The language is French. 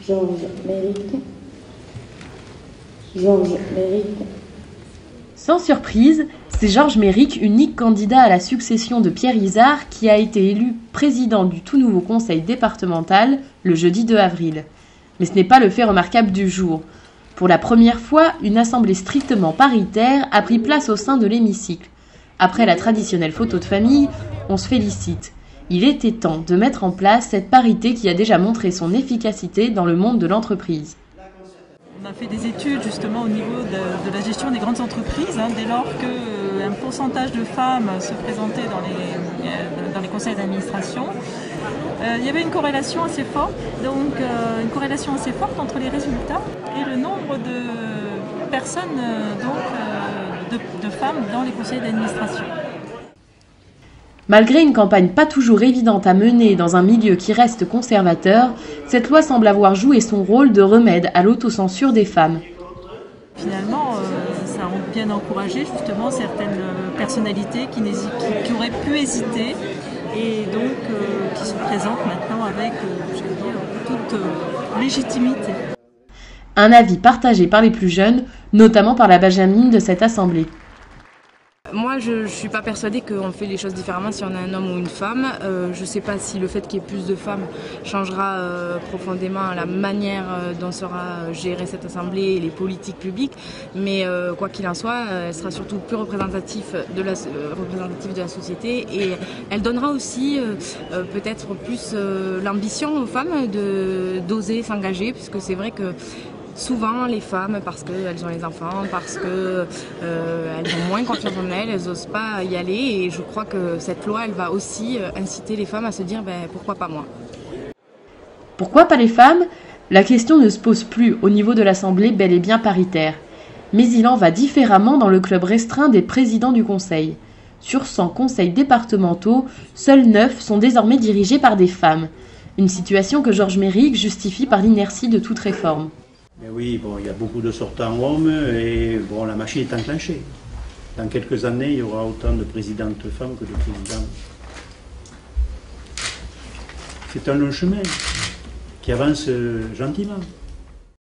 Georges Méric. Georges Méric. Sans surprise, c'est Georges Méric, unique candidat à la succession de Pierre Izard, qui a été élu président du tout nouveau conseil départemental le jeudi 2 avril. Mais ce n'est pas le fait remarquable du jour. Pour la première fois, une assemblée strictement paritaire a pris place au sein de l'hémicycle. Après la traditionnelle photo de famille, on se félicite. Il était temps de mettre en place cette parité qui a déjà montré son efficacité dans le monde de l'entreprise. On a fait des études justement au niveau de la gestion des grandes entreprises, dès lors qu'un pourcentage de femmes se présentait dans les conseils d'administration. Il y avait une corrélation assez forte, entre les résultats et le nombre de personnes, de femmes dans les conseils d'administration. Malgré une campagne pas toujours évidente à mener dans un milieu qui reste conservateur, cette loi semble avoir joué son rôle de remède à l'autocensure des femmes. Finalement, ça a bien encouragé justement certaines personnalités qui auraient pu hésiter et donc qui se présentent maintenant avec toute légitimité. Un avis partagé par les plus jeunes, notamment par la benjamine de cette assemblée. Moi, je ne suis pas persuadée qu'on fait les choses différemment si on a un homme ou une femme. Je ne sais pas si le fait qu'il y ait plus de femmes changera profondément la manière dont sera gérée cette assemblée et les politiques publiques. Mais quoi qu'il en soit, elle sera surtout plus représentative de la société et elle donnera aussi peut-être plus l'ambition aux femmes d'oser s'engager, puisque c'est vrai que souvent, les femmes, parce qu'elles ont les enfants, parce qu'elles ont moins confiance en elles, elles n'osent pas y aller. Et je crois que cette loi, elle va aussi inciter les femmes à se dire pourquoi pas moi. Pourquoi pas les femmes? La question ne se pose plus au niveau de l'Assemblée bel et bien paritaire. Mais il en va différemment dans le club restreint des présidents du Conseil. Sur 100 conseils départementaux, seuls 9 sont désormais dirigés par des femmes. Une situation que Georges Méric justifie par l'inertie de toute réforme. Mais oui, il y a beaucoup de sortants hommes et la machine est enclenchée. Dans quelques années, il y aura autant de présidentes femmes que de présidents. C'est un long chemin qui avance gentiment.